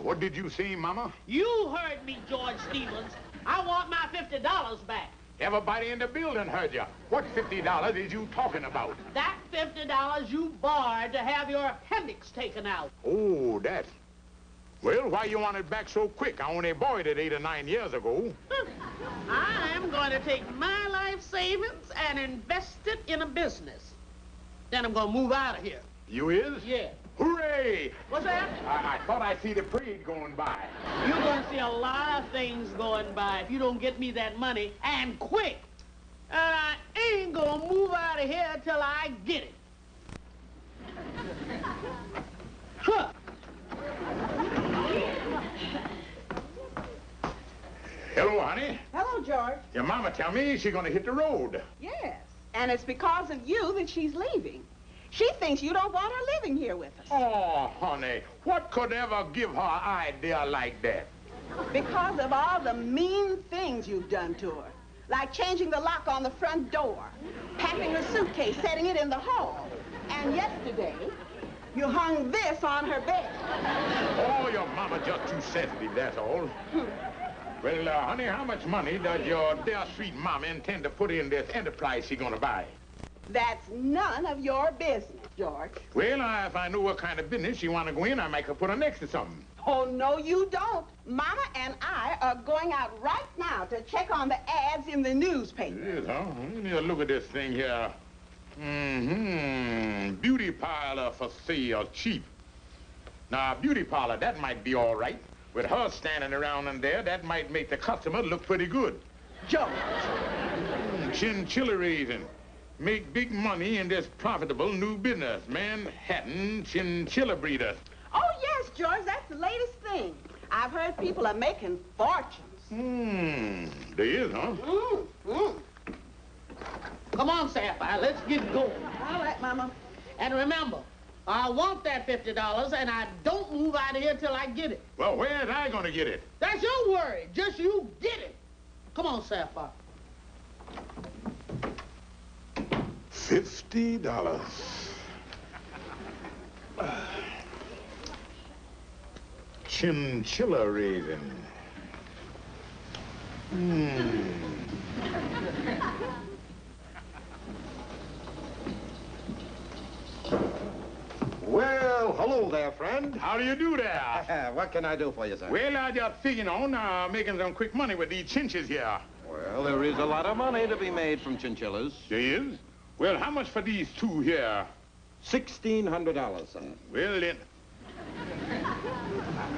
What did you say, Mama? You heard me, George Stevens. I want my $50 back. Everybody in the building heard you. What $50 is you talking about? That $50 you borrowed to have your appendix taken out. Oh, that. Well, why you want it back so quick? I only borrowed it 8 or 9 years ago. I am going to take my life savings and invest it in a business. Then I'm going to move out of here. You is? Yeah. Hooray! What's that? I thought I see the parade going by. You're going to see a lot of things going by if you don't get me that money, and quick. And I ain't going to move out of here till I get it. Huh. Hello, honey. Hello, George. Your mama tell me she's gonna hit the road. Yes, and it's because of you that she's leaving. She thinks you don't want her living here with us. Oh, honey, what could ever give her an idea like that? Because of all the mean things you've done to her. Like changing the lock on the front door, packing her suitcase, setting it in the hall. And yesterday, you hung this on her bed. Oh, your mama just too sensitive, that's all. Well, honey, how much money does your dear sweet mama intend to put in this enterprise she's gonna buy? That's none of your business, George. Well, if I know what kind of business she wanna go in, I might could put her next to something. Oh, no, you don't. Mama and I are going out right now to check on the ads in the newspaper. It is, huh? Let me look at this thing here. Beauty parlor for sale, cheap. Now, beauty parlor, that might be all right. With her standing around in there, that might make the customer look pretty good. George. Chinchilla raising. Make big money in this profitable new business. Manhattan chinchilla breeders. Oh, yes, George, that's the latest thing. I've heard people are making fortunes. There is, huh? Come on, Sapphire, let's get going. All right, Mama. And remember, I want that $50, and I don't move out of here till I get it. Well, where's I gonna get it? That's your worry. Just you get it. Come on, Sapphire. $50. Chinchilla raising. Well, hello there, friend. How do you do there? What can I do for you, sir? Well, I just figuring on making some quick money with these chinches here. Well, there is a lot of money to be made from chinchillas. There is? Well, how much for these two here? $1,600, sir. Well, then...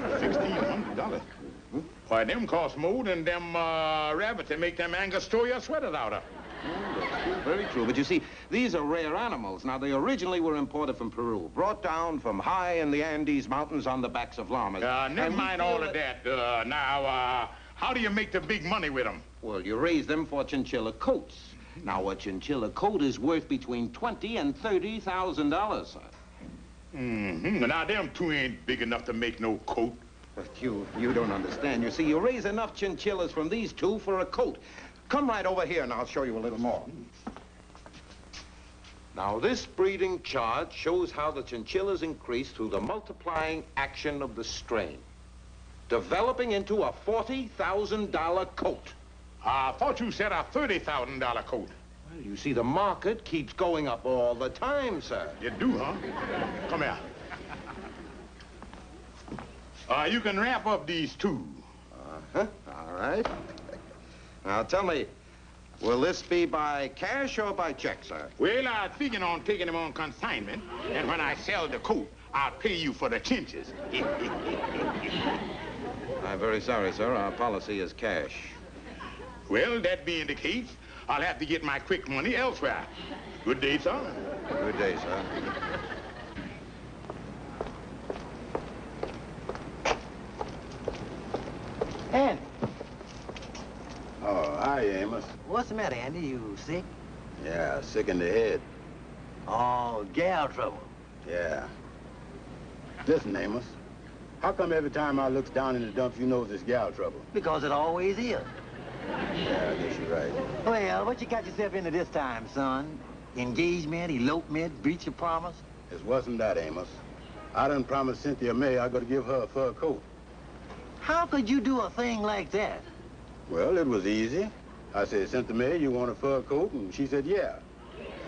$1,600? Why, them cost more than them rabbits that make them Angostura sweaters out of. That's true, very true. But you see, these are rare animals. Now, they originally were imported from Peru, brought down from high in the Andes Mountains on the backs of llamas. Never mind all of that. Now, how do you make the big money with them? Well, you raise them for chinchilla coats. Now, a chinchilla coat is worth between $20,000 and $30,000, sir. Now, them two ain't big enough to make no coat. But you don't understand. You see, you raise enough chinchillas from these two for a coat. Come right over here, and I'll show you a little more. Now, this breeding chart shows how the chinchillas increase through the multiplying action of the strain, developing into a $40,000 coat. I thought you said a $30,000 coat. Well, you see, the market keeps going up all the time, sir. You do, huh? Come here. You can wrap up these two. Uh-huh. All right. Now, tell me, will this be by cash or by check, sir? Well, I was thinking on taking them on consignment, and when I sell the coat, I'll pay you for the chinches. I'm very sorry, sir. Our policy is cash. Well, that being the case, I'll have to get my quick money elsewhere. Good day, sir. Good day, sir. Andy. Oh, hi, Amos. What's the matter, Andy? You sick? Yeah, sick in the head. Oh, gal trouble. Yeah. Listen, Amos, how come every time I looks down in the dumps, you know there's gal trouble? Because it always is. Yeah, I guess you're right. Well, what you got yourself into this time, son? Engagement, elopement, breach of promise? It wasn't that, Amos. I done promised Cynthia May I gotta give her a fur coat. How could you do a thing like that? Well, it was easy. I said, Cynthia May, you want a fur coat? And she said, yeah.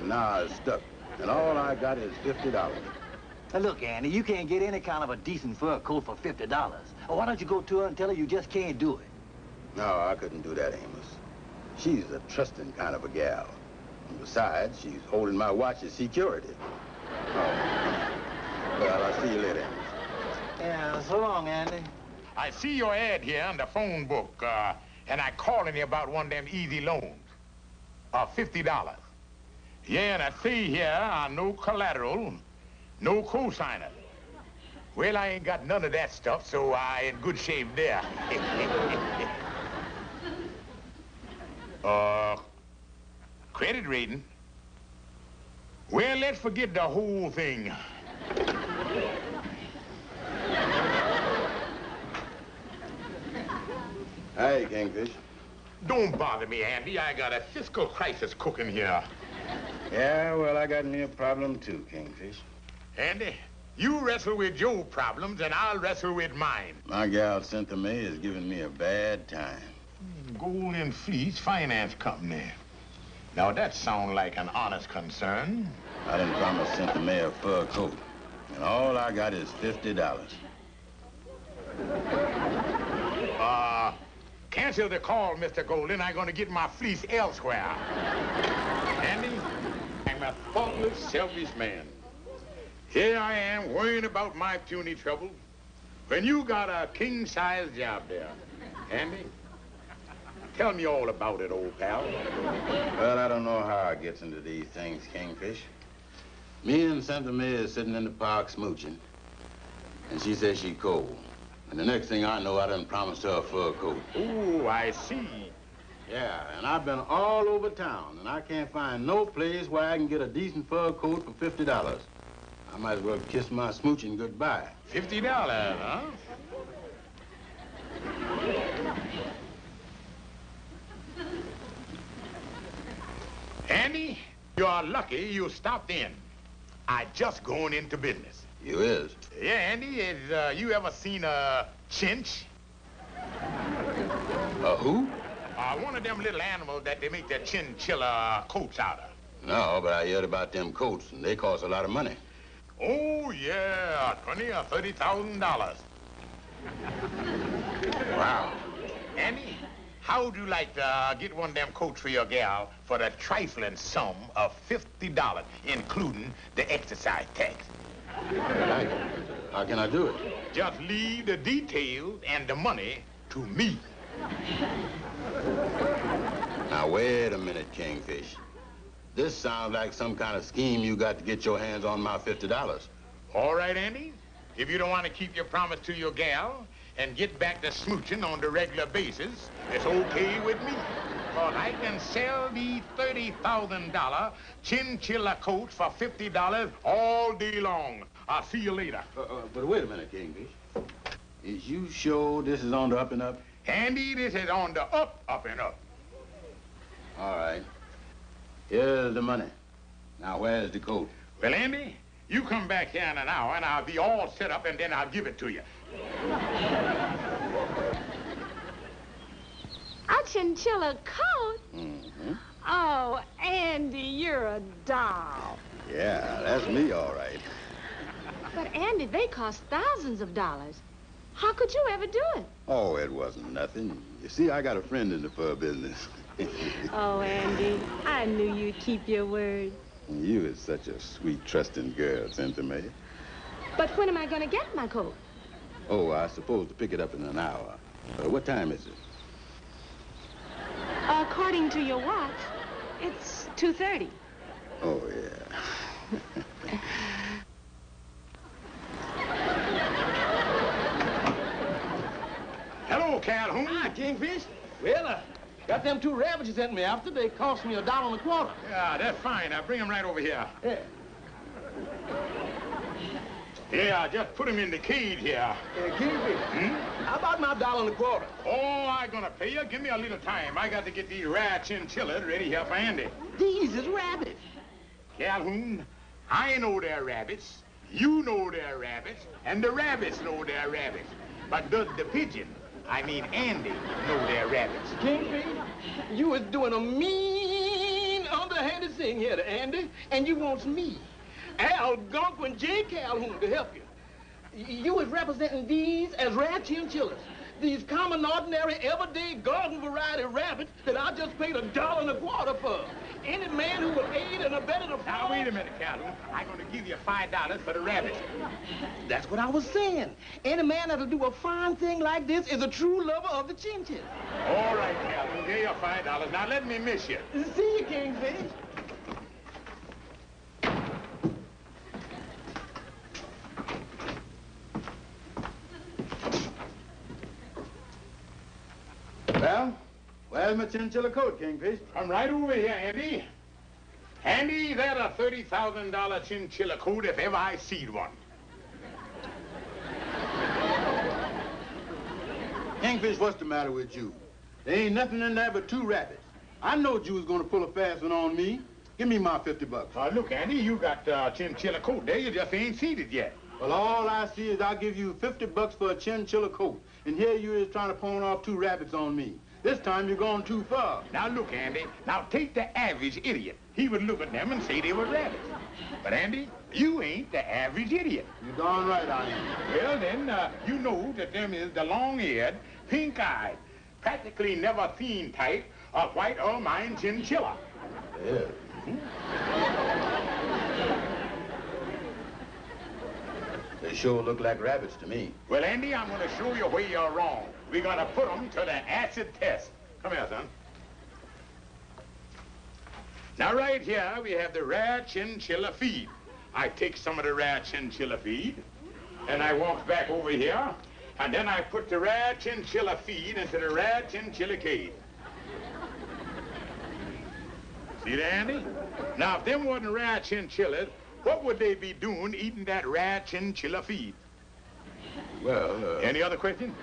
And now I'm stuck. And all I got is $50. Now, look, Andy, you can't get any kind of a decent fur coat for $50. Well, why don't you go to her and tell her you just can't do it? No, I couldn't do that, Amos. She's a trusting kind of a gal. And besides, she's holding my watch as security. Oh. Well, I'll see you later, Amos. Yeah, so long, Andy. I see your ad here in the phone book, and I calling you about one of them easy loans. $50. Yeah, and I see here, no collateral, no cosigner. Well, I ain't got none of that stuff, so I in good shape there. Credit rating? Well, let's forget the whole thing. Hey, Kingfish. Don't bother me, Andy. I got a fiscal crisis cooking here. Yeah, well, I got me a problem too, Kingfish. Andy, you wrestle with your problems, and I'll wrestle with mine. My gal, Cynthia May, is giving me a bad time. Gold and Fleece Finance Company. Now, that sounds like an honest concern. I done promised Cynthia May a fur coat, and all I got is $50. Cancel the call, Mr. Golden. I'm going to get my fleece elsewhere. Andy, I'm a thoughtless, selfish man. Here I am worrying about my puny trouble when you got a king-size job there. Andy, tell me all about it, old pal. Well, I don't know how I gets into these things, Kingfish. Me and Cynthia May is sitting in the park smooching, and she says she's cold. And the next thing I know, I done promised her a fur coat. Oh, I see. Yeah, and I've been all over town, and I can't find no place where I can get a decent fur coat for $50. I might as well kiss my smooching goodbye. $50, huh? Andy, you're lucky you stopped in. I just going into business. You is? Yeah, Andy, has you ever seen a chinch? A who? One of them little animals that they make their chinchilla coats out of. No, but I heard about them coats, and they cost a lot of money. Oh, yeah, $20,000 or $30,000. Wow. Andy, how would you like to get one of them coats for your gal for the trifling sum of $50, including the exercise tax? How can I do it? Just leave the details and the money to me. Now, wait a minute, Kingfish. This sounds like some kind of scheme you got to get your hands on my $50. All right, Andy. If you don't want to keep your promise to your gal and get back to smooching on the regular basis, it's okay with me. But I can sell these $30,000 chinchilla coats for $50 all day long. I'll see you later. But wait a minute, Kingfish. Is you sure this is on the up and up? Andy, this is on the up and up. All right. Here's the money. Now, where's the coat? Well, Andy, you come back here in an hour, and I'll be all set up, and then I'll give it to you. A chinchilla coat? Mm-hmm. Oh, Andy, you're a doll. Yeah, that's me, all right. But, Andy, they cost thousands of dollars. How could you ever do it? Oh, it wasn't nothing. You see, I got a friend in the fur business. Oh, Andy, I knew you'd keep your word. You is such a sweet, trusting girl, Cynthia May. But when am I going to get my coat? Oh, I suppose to pick it up in an hour. What time is it? According to your watch, it's 2:30. Oh, yeah. Hello, Calhoun. Hi, Kingfish. Well, got them two rabbits you sent me after. They cost me $1.25. Yeah, that's fine. I'll bring them right over here. Yeah. Yeah, just put them in the cage here. Kingfish, how about my $1.25? Oh, I'm gonna pay you. Give me a little time. I got to get these rare chinchillas ready here for Andy. These is rabbits. Calhoun, I know they're rabbits, you know they're rabbits, and the rabbits know they're rabbits. But does the pigeon I mean Andy, know they're rabbits. Kingfish, you was doing a mean, underhanded thing here to Andy, and you wants me, Al Gonquin J. Calhoun, to help you. You was representing these as rare chinchillas. These common, ordinary, everyday garden variety rabbits that I just paid $1.25 for. Any man who will aid and abet the farm... Now, wait a minute, Calhoun. I'm going to give you $5 for the rabbits. That's what I was saying. Any man that'll do a fine thing like this is a true lover of the chinchilla. All right, Calhoun. Give you $5. Now, let me miss you. See you, Kingfish. Well, where's my chinchilla coat, Kingfish? Come right over here, Andy. Andy, that's a $30,000 chinchilla coat if ever I seed one. Kingfish, what's the matter with you? There ain't nothing in there but 2 rabbits. I knowed you was gonna pull a fast one on me. Give me my $50. Look, Andy, you got a chinchilla coat there. You just ain't seeded yet. Well, all I see is I'll give you $50 for a chinchilla coat. And here you is trying to pawn off 2 rabbits on me. This time you're going too far. Now, look, Andy. Now, take the average idiot. He would look at them and say they were rabbits. But, Andy, you ain't the average idiot. You're darn right I am. Well, then, you know that them is the long-eared, pink-eyed, practically never seen type of white ermine chinchilla. Yeah. They sure look like rabbits to me. Well, Andy, I'm going to show you where you're wrong. We're going to put them to the acid test. Come here, son. Now, right here, we have the rare chinchilla feed. I take some of the rare chinchilla feed, and I walk back over here, and then I put the rare chinchilla feed into the rare chinchilla cage. See that, Andy? Now, if them wasn't rare chinchillas, what would they be doing eating that rare chinchilla feed? Well, Any other question?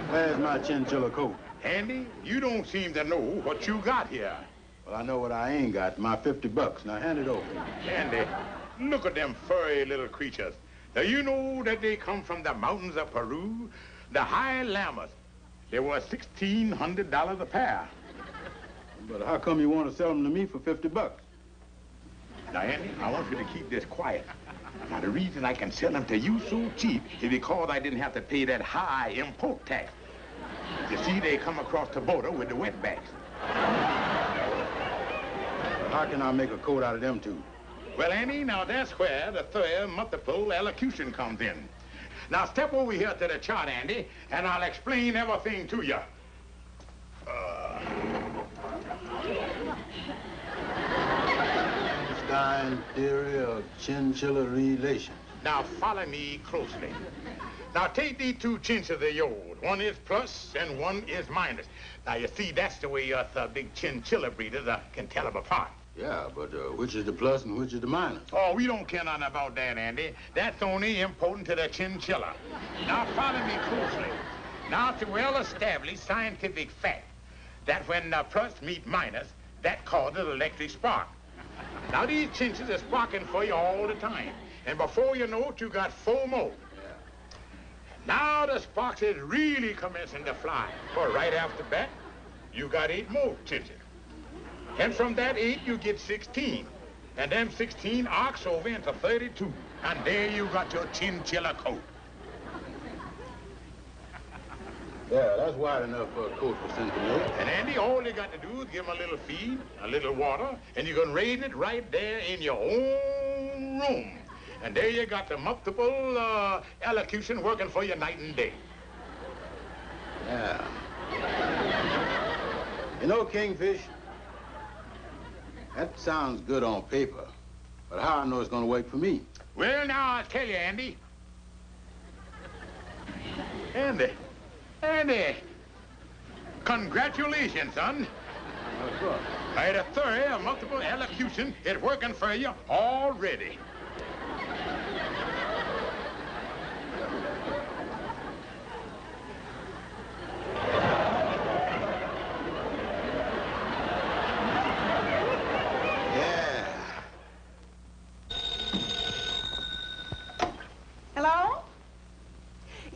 Where's my chinchilla coat? Andy, you don't seem to know what you got here. Well, I know what I ain't got, my $50. Now, hand it over. Andy, look at them furry little creatures. Now, you know that they come from the mountains of Peru, the high llamas. They were $1,600 a pair. But how come you want to sell them to me for $50? Now, Andy, I want you to keep this quiet. Now, the reason I can sell them to you so cheap is because I didn't have to pay that high import tax. You see, they come across the border with the wetbacks. How can I make a coat out of them 2? Well, Andy, now that's where the third multiple elocution comes in. Now, step over here to the chart, Andy, and I'll explain everything to you. Einstein theory of chinchilla relations. Now, follow me closely. Now, take these 2 chinchillas of yours. One is plus and one is minus. Now, you see, that's the way us big chinchilla breeders can tell them apart. Yeah, but which is the plus and which is the minus? Oh, we don't care nothing about that, Andy. That's only important to the chinchilla. Now, follow me closely. Now, it's a well-established scientific fact that when plus meet minus, that causes electric spark. Now, these chinchillas are sparking for you all the time. And before you know it, you got 4 more. Now the sparks is really commencing to fly. For right after that, you got 8 more chinchillas. And from that 8, you get 16. And them 16 arcs over into 32. And there you got your chinchilla coat. Yeah, that's wide enough for a coat for Centinel. And Andy, all you got to do is give them a little feed, a little water, and you can raise it right there in your own room. And there you got the multiple elocution working for you night and day. Yeah. You know, Kingfish, that sounds good on paper, but how I know it's going to work for me? Well, now, I'll tell you, Andy. Andy, congratulations, son. What's up? By the theory of multiple elocution is working for you already. Hello?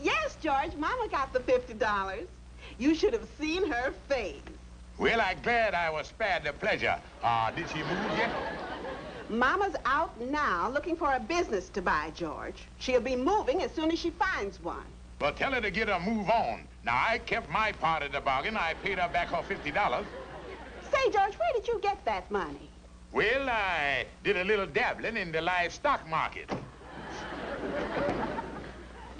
Yes, George. Mama got got the $50. You should have seen her face. Well, I'm glad I was spared the pleasure. Did she move yet? Mama's out now looking for a business to buy, George. She'll be moving as soon as she finds one. Well, tell her to get her move on. Now, I kept my part of the bargain. I paid her back her $50. Say, George, where did you get that money? Well, I did a little dabbling in the livestock market.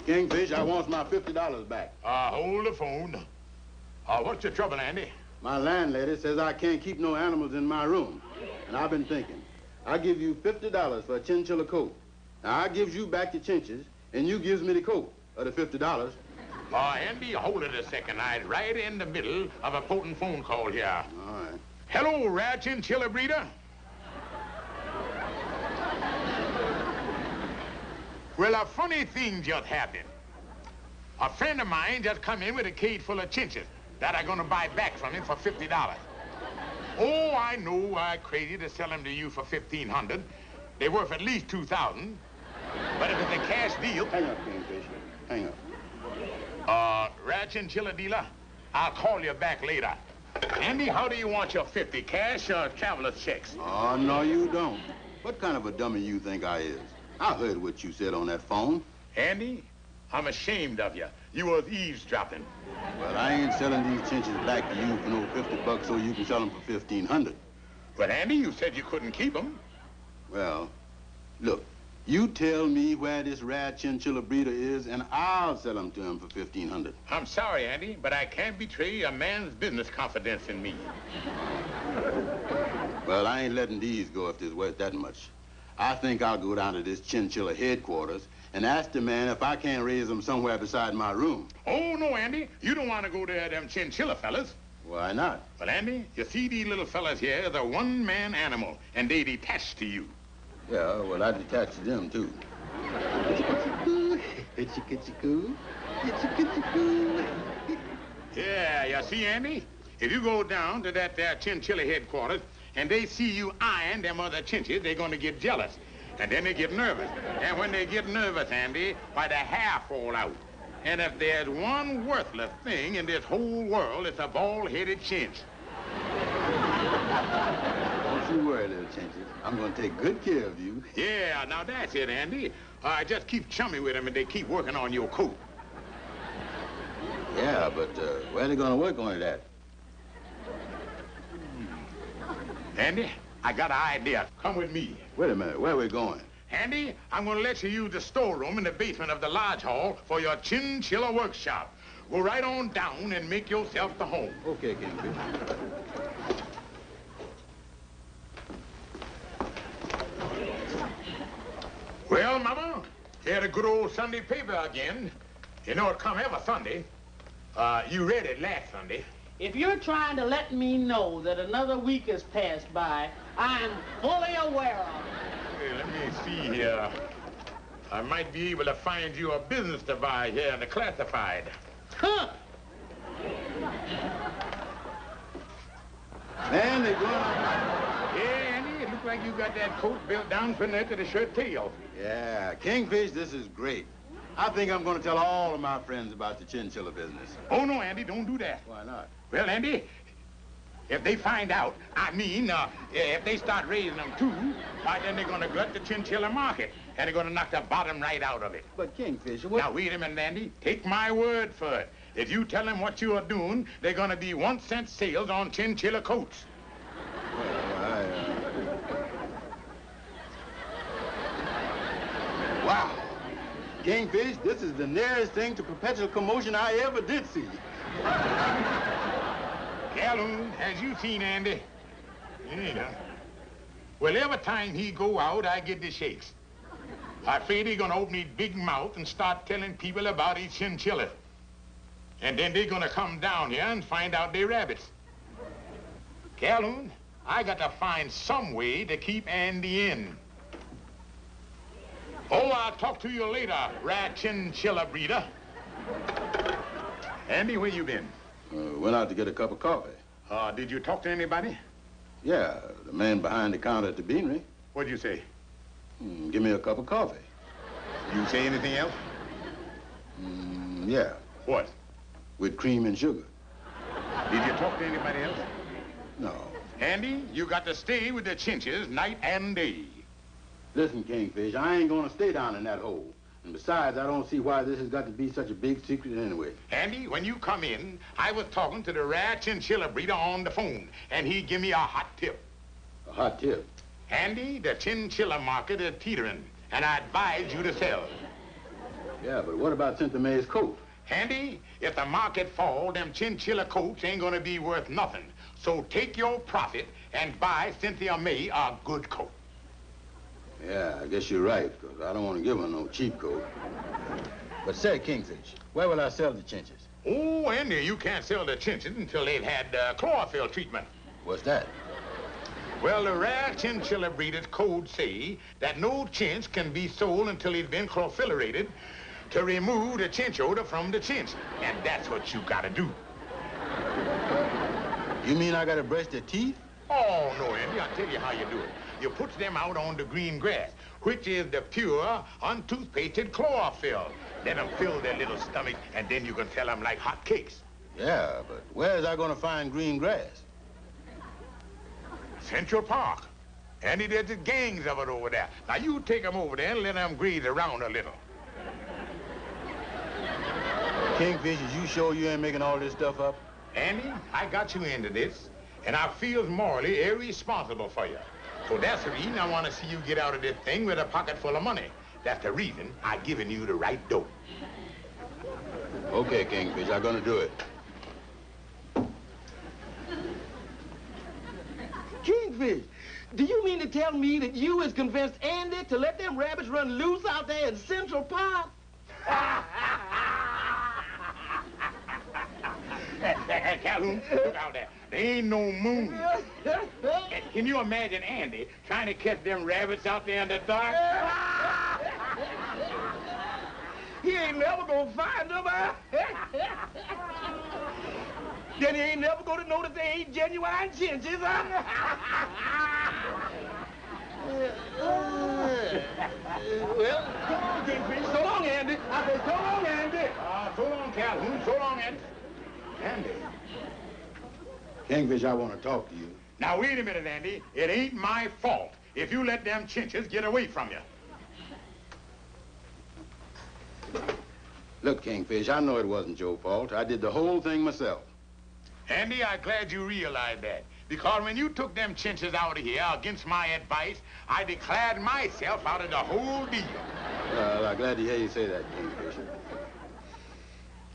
Kingfish, I want my $50 back. Hold the phone. What's your trouble, Andy? My landlady says I can't keep no animals in my room. And I've been thinking, I give you $50 for a chinchilla coat. Now, I gives you back the chinches, and you gives me the coat of the $50. Andy, hold it a second. I'm right in the middle of a potent phone call here. All right. Hello, Rad Chinchilla breeder. Well, a funny thing just happened. A friend of mine just come in with a cage full of chinches that I'm gonna buy back from him for $50. Oh, I know I'm crazy to sell them to you for $1,500. They're worth at least $2,000. But if it's a cash deal... Hang up, Kingfish. Hang up. Rad Chinchilla dealer, I'll call you back later. Andy, how do you want your 50? Cash or traveler's checks? Oh, no, you don't. What kind of a dummy you think I is? I heard what you said on that phone. Andy, I'm ashamed of you. You was eavesdropping. Well, I ain't selling these chinches back to you for no $50 so you can sell them for $1,500. But Andy, you said you couldn't keep them. Well, look, you tell me where this Rad Chinchilla breeder is, and I'll sell him to him for $1,500. I'm sorry, Andy, but I can't betray a man's business confidence in me. Well, I ain't letting these go if they're worth that much. I think I'll go down to this Chinchilla headquarters and ask the man if I can't raise them somewhere beside my room. Oh, no, Andy. You don't want to go to them Chinchilla fellas. Why not? Well, Andy, you see these little fellas here, they're one-man animal, and they detach to you. Yeah, well, I detach to them, too. Yeah, you see, Andy? If you go down to that there Chinchilla headquarters and they see you eyeing them other chinches, they're going to get jealous. And then they get nervous. And when they get nervous, Andy, why, the hair fall out. And if there's one worthless thing in this whole world, it's a bald-headed chinch. Don't you worry, little chinches. I'm going to take good care of you. Yeah, now that's it, Andy. Just keep chummy with them and they keep working on your coat. Yeah, but where are they going to work on it at? Andy, I got an idea. Come with me. Wait a minute. Where are we going? Andy, I'm going to let you use the storeroom in the basement of the lodge hall for your Chinchilla workshop. Go right on down and make yourself to home. Okay, Kingfish. Well, Mama, here's a good old Sunday paper again. You know it come every Sunday. You read it last Sunday. If you're trying to let me know that another week has passed by, I'm fully aware of it. Hey, let me see here. I might be able to find you a business to buy here in the classified. Huh. Man, they're going on. Yeah, Andy, it looks like you got that coat built down from there to the shirt tail. Yeah, Kingfish, this is great. I think I'm going to tell all of my friends about the Chinchilla business. Oh, no, Andy, don't do that. Why not? Well, Andy, if they find out, if they start raising them too, why, then they're going to glut the Chinchilla market, and they're going to knock the bottom right out of it. But, Kingfish, what... Now, wait a minute, Andy. Take my word for it. If you tell them what you are doing, they're going to be 1-cent sales on Chinchilla coats. Well, Wow. Kingfish, this is the nearest thing to perpetual commotion I ever did see. Calhoun, has you seen Andy? Yeah. Well, every time he go out, I get the shakes. I'm afraid he's gonna open his big mouth and start telling people about his chinchillas. And then they're gonna come down here and find out they're rabbits. Calhoun, I got to find some way to keep Andy in. Oh, I'll talk to you later, Rad Chinchilla breeder. Andy, where you been? Went out to get a cup of coffee. Did you talk to anybody? Yeah, the man behind the counter at the beanery. What'd you say? Give me a cup of coffee. You say anything else? Yeah. What? with cream and sugar. Did you talk to anybody else? No. Andy, you got to stay with the Chinchillas night and day. Listen, Kingfish, I ain't gonna stay down in that hole. And besides, I don't see why this has got to be such a big secret anyway. Andy, when you come in, I was talking to the rare chinchilla breeder on the phone, and he give me a hot tip. A hot tip? Andy, the chinchilla market is teetering, and I advise you to sell. Yeah, but what about Cynthia May's coat? Andy, if the market falls, them chinchilla coats ain't gonna be worth nothing. So take your profit and buy Cynthia May a good coat. Yeah, I guess you're right, because I don't want to give her no cheap coat. But say, Kingfish, where will I sell the chinches? Oh, Andy, you can't sell the chinches until they've had chlorophyll treatment. What's that? Well, the rare chinchilla breeders' codes say that no chinch can be sold until he's been chlorophyllated to remove the chinch odor from the chinch. And that's what you gotta do. You mean I gotta brush their teeth? Oh, no, Andy, I'll tell you how you do it. You put them out on the green grass, which is the pure, untoothpasted chlorophyll. Let them fill their little stomach, and then you can sell them like hot cakes. Yeah, but where's I gonna find green grass? Central Park. Andy, there's the gangs of it over there. Now, you take them over there and let them graze around a little. Kingfish, is you sure you ain't making all this stuff up? Andy, I got you into this, and I feel morally irresponsible for you. So that's the reason I want to see you get out of this thing with a pocket full of money. That's the reason I've given you the right dope. Okay, Kingfish, I'm gonna do it. Kingfish, do you mean to tell me that you has convinced Andy to let them rabbits run loose out there in Central Park? Calhoun, look out there. There ain't no moon. Can you imagine Andy trying to catch them rabbits out there in the dark? He ain't never gonna find them, huh? Then he ain't never gonna know that they ain't genuine chinches, huh? Well, come on, Kingfish. So long, Andy. I said, so long, Andy. So long, Calhoun. So long, Andy. Andy. Kingfish, I want to talk to you. Now, wait a minute, Andy. It ain't my fault if you let them chinches get away from you. Look, Kingfish, I know it wasn't your fault. I did the whole thing myself. Andy, I'm glad you realized that. Because when you took them chinches out of here against my advice, I declared myself out of the whole deal. Well, I'm glad to hear you say that, Kingfish.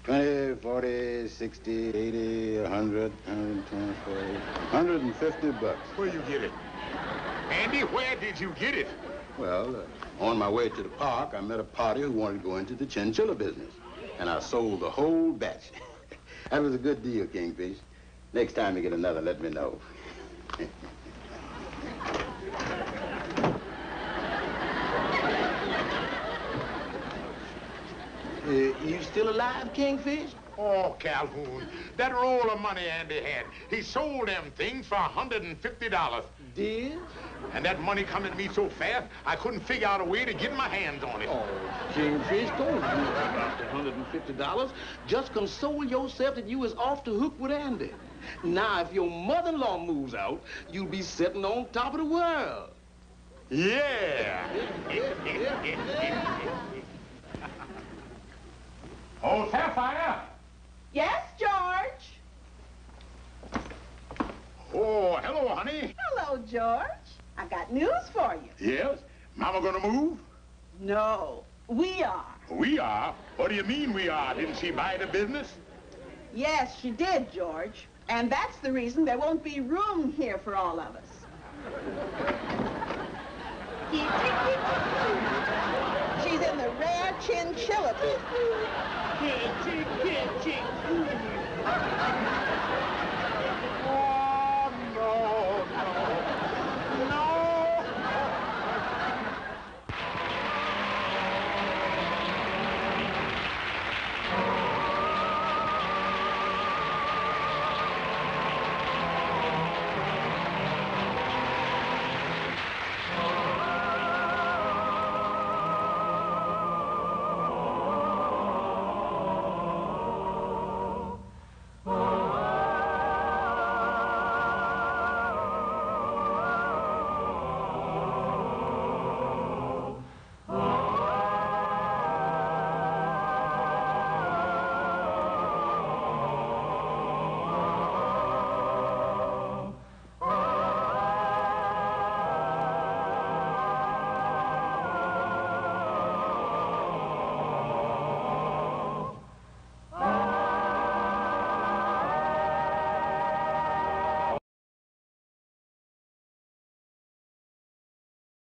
20, 40, 60, 80, 100, 120, 40, 150 bucks. Where you get it? Andy, where did you get it? Well, on my way to the park, I met a party who wanted to go into the chinchilla business. And I sold the whole batch. That was a good deal, Kingfish. Next time you get another, let me know. You still alive, Kingfish? Oh, Calhoun, that roll of money Andy had, he sold them things for $150. Did? And that money come at me so fast, I couldn't figure out a way to get my hands on it. Oh, Kingfish, don't worry about the $150. Just console yourself that you was off the hook with Andy. Now, if your mother-in-law moves out, you'll be sitting on top of the world. Yeah. Oh, Sapphire. Yes, George? Oh, hello, honey. Hello, George. I got news for you. Yes? Mama gonna move? No, we are. We are? What do you mean we are? Didn't she buy the business? Yes, she did, George. And that's the reason there won't be room here for all of us. She's in the rare chinchilla business.